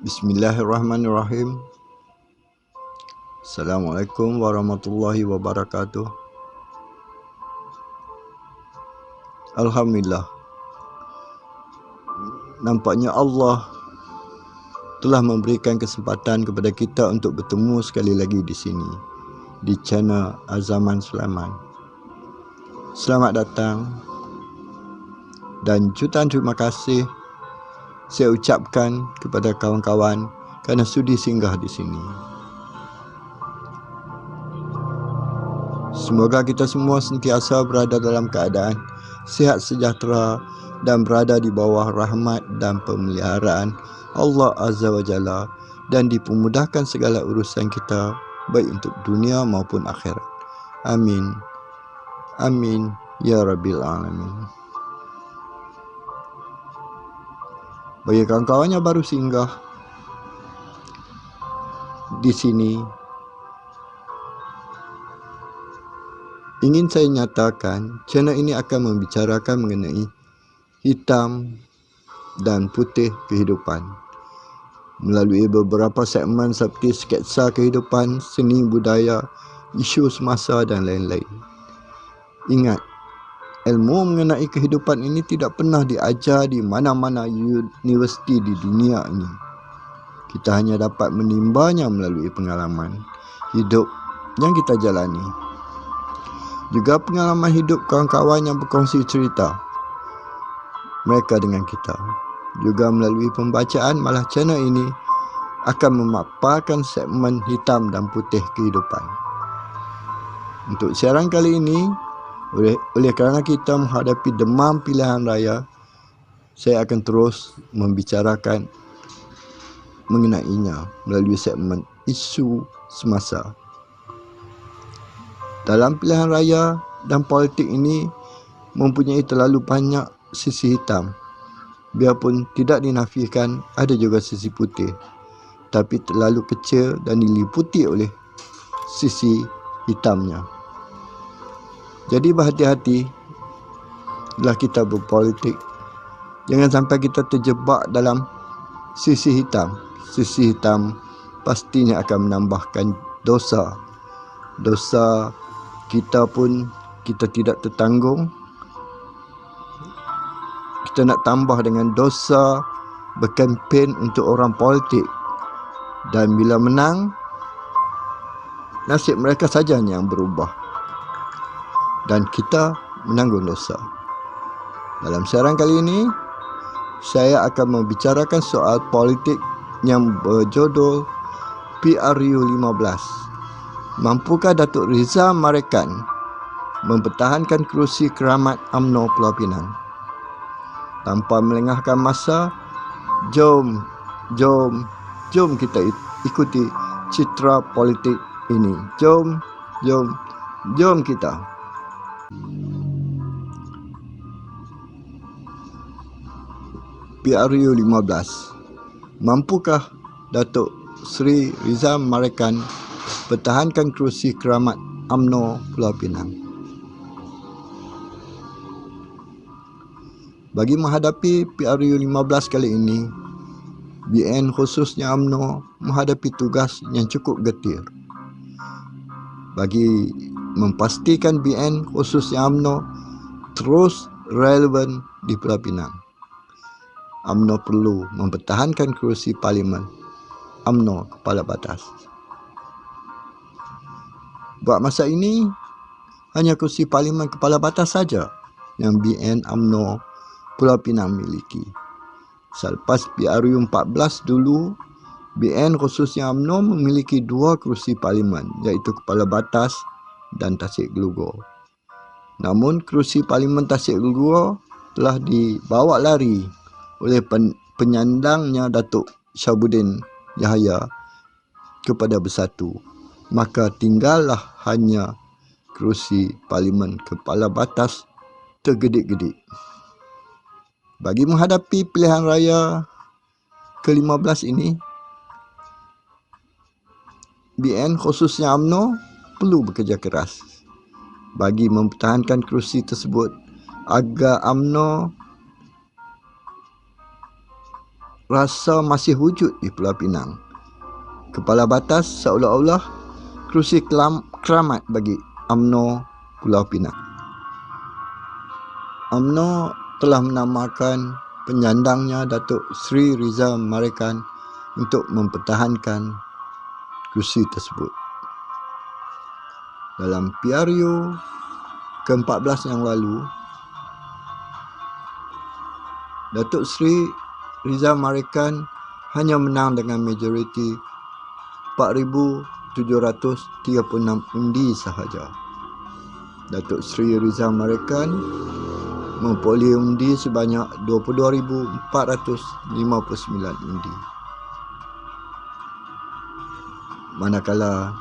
Bismillahirrahmanirrahim. Assalamualaikum warahmatullahi wabarakatuh. Alhamdulillah, nampaknya Allah telah memberikan kesempatan kepada kita untuk bertemu sekali lagi di sini, di channel Azaman Sulaiman. Selamat datang dan jutaan terima kasih saya ucapkan kepada kawan-kawan kerana sudi singgah di sini. Semoga kita semua sentiasa berada dalam keadaan sihat sejahtera dan berada di bawah rahmat dan pemeliharaan Allah Azza wa Jalla dan dipermudahkan segala urusan kita baik untuk dunia maupun akhirat. Amin. Amin ya Rabbil Alamin. Bagi kawan-kawan yang baru singgah di sini, ingin saya nyatakan channel ini akan membicarakan mengenai hitam dan putih kehidupan melalui beberapa segmen seperti sketsa kehidupan, seni budaya, isu semasa dan lain-lain. Ingat, ilmu mengenai kehidupan ini tidak pernah diajar di mana-mana universiti di dunia ini. Kita hanya dapat menimbanya melalui pengalaman hidup yang kita jalani. Juga pengalaman hidup kawan-kawan yang berkongsi cerita mereka dengan kita. Juga melalui pembacaan, malah channel ini akan memaparkan segmen hitam dan putih kehidupan. Untuk siaran kali ini, oleh kerana kita menghadapi demam pilihan raya, saya akan terus membicarakan mengenainya melalui segmen isu semasa. Dalam pilihan raya dan politik ini mempunyai terlalu banyak sisi hitam. Biarpun tidak dinafikan ada juga sisi putih, tapi terlalu kecil dan diliputi oleh sisi hitamnya. Jadi berhati-hati bila kita berpolitik. Jangan sampai kita terjebak dalam sisi hitam. Sisi hitam pastinya akan menambahkan dosa. Dosa kita pun kita tidak tertanggung. Kita nak tambah dengan dosa berkempen untuk orang politik. Dan bila menang, nasib mereka saja yang berubah. Dan kita menanggung dosa. Dalam siaran kali ini, saya akan membicarakan soal politik yang berjudul PRU 15. Mampukah Datuk Rizal Marekan mempertahankan kerusi keramat UMNO Pulau Pinang? Tanpa melengahkan masa, jom kita ikuti citra politik ini. Jom kita. PRU 15. Mampukah Datuk Seri Rizal Marekan pertahankan kerusi keramat UMNO Pulau Pinang? Bagi menghadapi PRU 15 kali ini, BN khususnya UMNO menghadapi tugas yang cukup getir. Bagi memastikan BN khususnya UMNO terus relevan di Pulau Pinang, UMNO perlu mempertahankan kerusi Parlimen UMNO Kepala Batas. Buat masa ini, hanya kerusi Parlimen Kepala Batas saja yang BN UMNO Pulau Pinang miliki. Selepas PRU 14 dulu, BN khususnya UMNO memiliki 2 kerusi Parlimen, iaitu Kepala Batas dan Tasik Gelugor. Namun kerusi Parlimen Tasik Gelugor telah dibawa lari oleh penyandangnya Datuk Syabuddin Yahaya kepada Bersatu. Maka tinggallah hanya kerusi Parlimen Kepala Batas tergedik-gedik. Bagi menghadapi pilihan raya ke-15 ini, BN khususnya UMNO perlu bekerja keras bagi mempertahankan kerusi tersebut agar UMNO rasa masih wujud di Pulau Pinang. Kepala Batas seolah-olah kerusi keramat bagi UMNO Pulau Pinang. UMNO telah menamakan penyandangnya Datuk Sri Rizal Marikan untuk mempertahankan kerusi tersebut. Dalam PRU ke-14 yang lalu, Datuk Sri Rizal Marikan hanya menang dengan majoriti 4,736 undi sahaja. Datuk Sri Rizal Marikan memperoleh undi sebanyak 22,459 undi. Manakala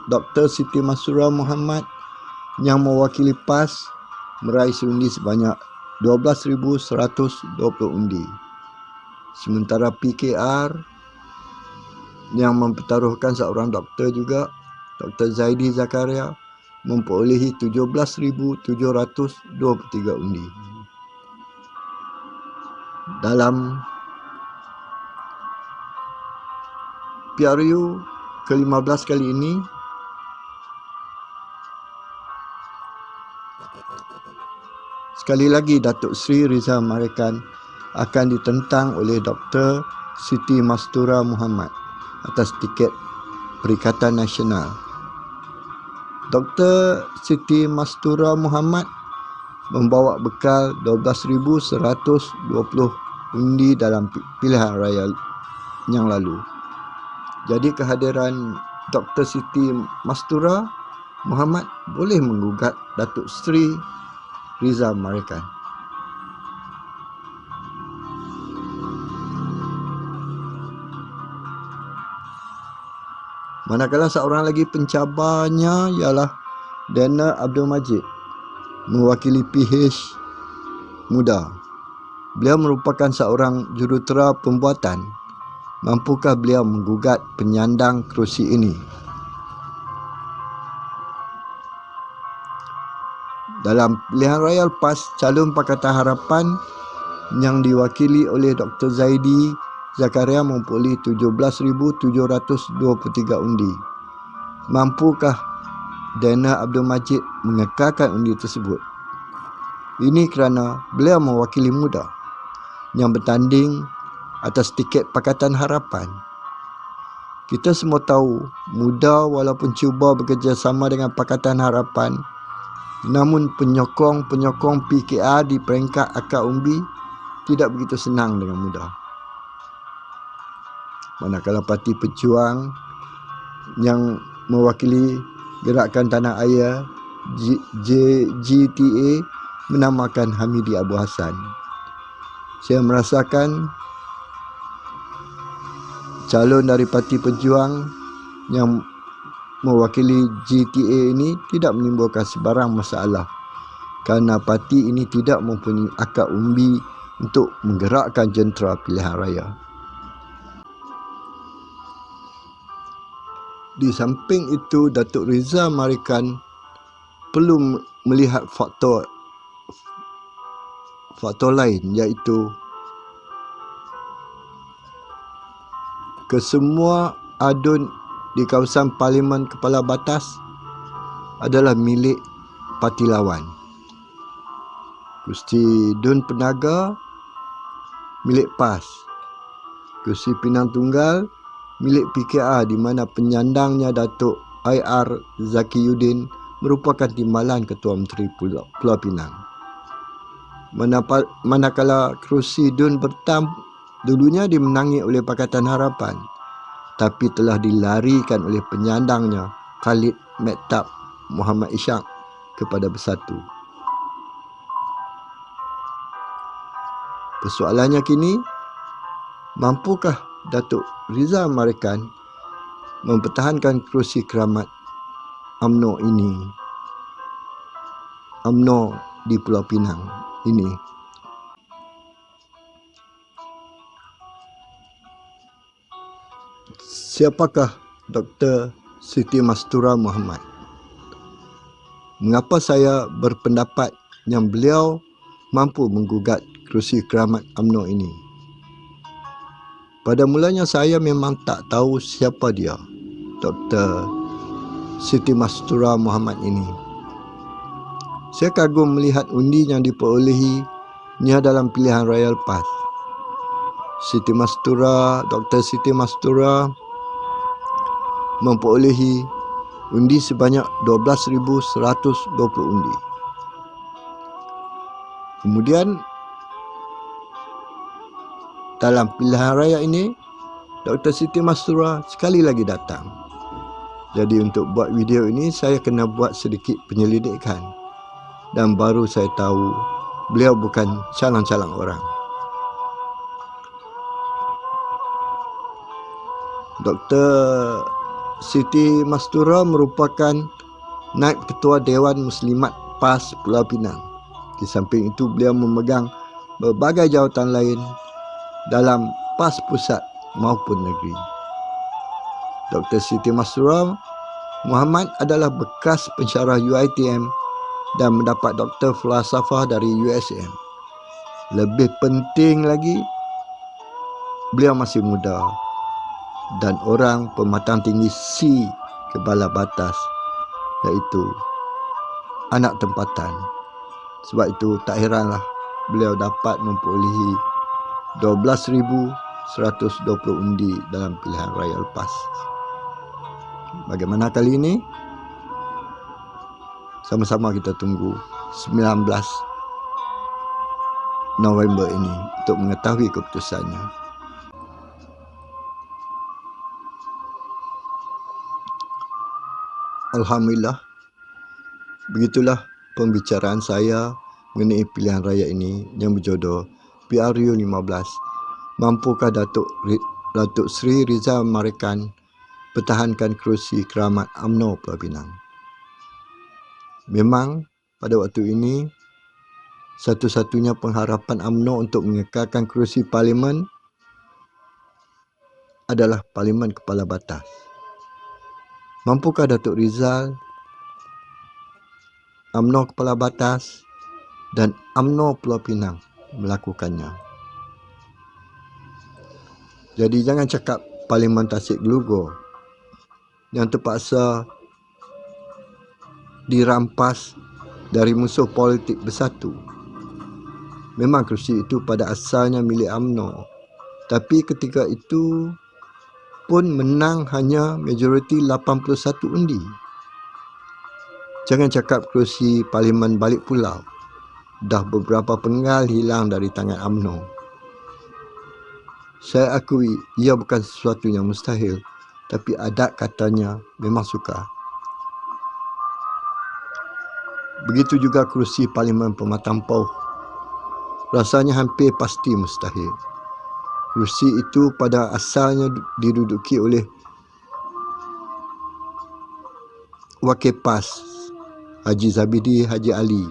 Dr. Siti Mastura Muhammad yang mewakili PAS meraih undi sebanyak 12,120 undi. Sementara PKR yang mempertaruhkan seorang doktor juga, Dr. Zaidi Zakaria, memperolehi 17,723 undi. Dalam PRU ke-15 kali ini, sekali lagi Datuk Sri Rizal Marikan akan ditentang oleh Dr. Siti Mastura Muhammad atas tiket Perikatan Nasional. Dr. Siti Mastura Muhammad membawa bekal 12,120 undi dalam pilihan raya yang lalu. Jadi kehadiran Dr. Siti Mastura Muhammad boleh menggugat Datuk Sri Rizal Marikan. Manakala seorang lagi pencabarnya ialah Dana Abdul Majid, mewakili PH Muda. Beliau merupakan seorang jurutera pembuatan. Mampukah beliau menggugat penyandang kerusi ini? Dalam pilihan raya lepas, calon Pakatan Harapan yang diwakili oleh Dr. Zaidi Zakaria memperoleh 17,723 undi. Mampukah Dana Abdul Majid mengekalkan undi tersebut? Ini kerana beliau mewakili Muda yang bertanding atas tiket Pakatan Harapan. Kita semua tahu Muda walaupun cuba bekerjasama dengan Pakatan Harapan, namun penyokong-penyokong PKR di peringkat akar umbi tidak begitu senang dengan Muda. Manakala Parti Pejuang yang mewakili Gerakan Tanah Air GTA menamakan Hamidi Abu Hassan. Saya merasakan calon dari Parti Pejuang yang mewakili GTA ini tidak menimbulkan sebarang masalah kerana parti ini tidak mempunyai akar umbi untuk menggerakkan jentera pilihan raya. Di samping itu, Datuk Rizal Marikan perlu melihat faktor lain, iaitu kesemua adun di kawasan Parlimen Kepala Batas adalah milik parti lawan. Kursi Dun Penaga milik PAS. Kursi Pinang Tunggal milik PKR, di mana penyandangnya Datuk IR Zakiyuddin merupakan timbalan Ketua Menteri Pulau Pinang. Manakala kerusi Dun Bertam dulunya dimenangi oleh Pakatan Harapan, tapi telah dilarikan oleh penyandangnya Khalid Mektab Muhammad Ishak kepada Bersatu. Persoalannya kini, mampukah Datuk Rizal Marikan mempertahankan kerusi keramat UMNO ini, UMNO di Pulau Pinang ini? Siapakah Dr. Siti Mastura Muhammad? Mengapa saya berpendapat yang beliau mampu menggugat kerusi keramat UMNO ini? Pada mulanya saya memang tak tahu siapa dia, Dr. Siti Mastura Muhammad ini. Saya kagum melihat undi yang diperolehinya dalam pilihan raya lepas. Dr. Siti Mastura memperolehi undi sebanyak 12,120 undi. Kemudian dalam pilihan raya ini, Dr. Siti Mastura sekali lagi datang. Jadi untuk buat video ini, saya kena buat sedikit penyelidikan. Dan baru saya tahu beliau bukan calon-calon orang. Dr. Siti Mastura merupakan Naib Ketua Dewan Muslimat PAS Pulau Pinang. Di samping itu, beliau memegang berbagai jawatan lain dalam PAS pusat maupun negeri. Dr. Siti Mastura Muhammad adalah bekas pensyarah UiTM dan mendapat Doktor Falsafah dari USM. Lebih penting lagi, beliau masih muda dan orang pematang tinggi C kepala batas, iaitu anak tempatan. Sebab itu tak heranlah beliau dapat memperolehi 12,120 undi dalam pilihan raya lepas. Bagaimana kali ini? Sama-sama kita tunggu 19 November ini untuk mengetahui keputusannya. Alhamdulillah, begitulah pembicaraan saya mengenai pilihan raya ini yang berjodoh PRU 15. Mampukah Datuk Sri Rizal Marikan pertahankan kerusi keramat UMNO Pulau Pinang? Memang pada waktu ini satu-satunya pengharapan UMNO untuk mengekalkan kerusi parlimen adalah parlimen kepala batas. Mampukah Datuk Rizal, UMNO kepala batas dan UMNO Pulau Pinang melakukannya? Jadi jangan cakap parlimen Tasik Gelugor yang terpaksa dirampas dari musuh politik bersatu. Memang kerusi itu pada asalnya milik UMNO, tapi ketika itu pun menang hanya majoriti 81 undi. Jangan cakap kerusi parlimen balik pulau. Dah beberapa penggal hilang dari tangan UMNO. Saya akui ia bukan sesuatu yang mustahil, tapi adat katanya memang sukar. Begitu juga kerusi parlimen Pematang Pauh. Rasanya hampir pasti mustahil. Kerusi itu pada asalnya diduduki oleh Wakil PAS Haji Zabidi Haji Ali.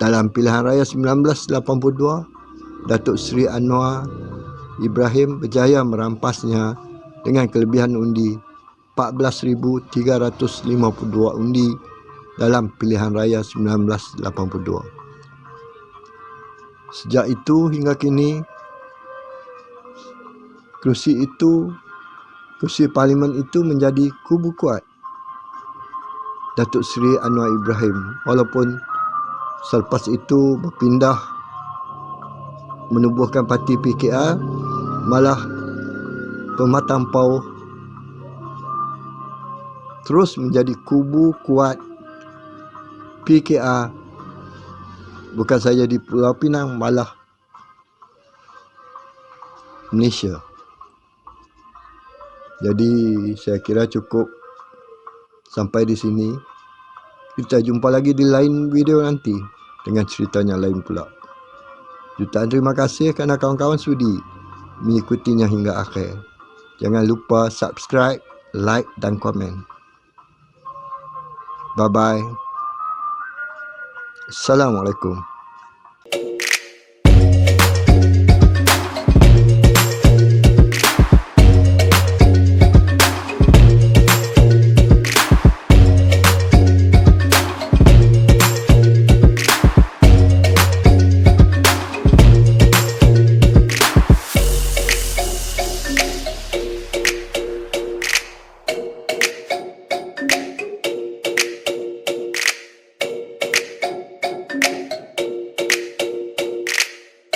Dalam pilihan raya 1982, Datuk Seri Anwar Ibrahim berjaya merampasnya dengan kelebihan undi 14,352 undi dalam pilihan raya 1982. Sejak itu hingga kini, kerusi parlimen itu menjadi kubu kuat Datuk Seri Anwar Ibrahim, walaupun selepas itu berpindah menubuhkan parti PKR, malah Pematang Pauh terus menjadi kubu kuat PKR, bukan saja di Pulau Pinang, malah Malaysia. Jadi saya kira cukup sampai di sini. Kita jumpa lagi di lain video nanti dengan ceritanya lain pula. Jutaan terima kasih kerana kawan-kawan sudi mengikutinya hingga akhir. Jangan lupa subscribe, like dan komen. Bye-bye. Assalamualaikum.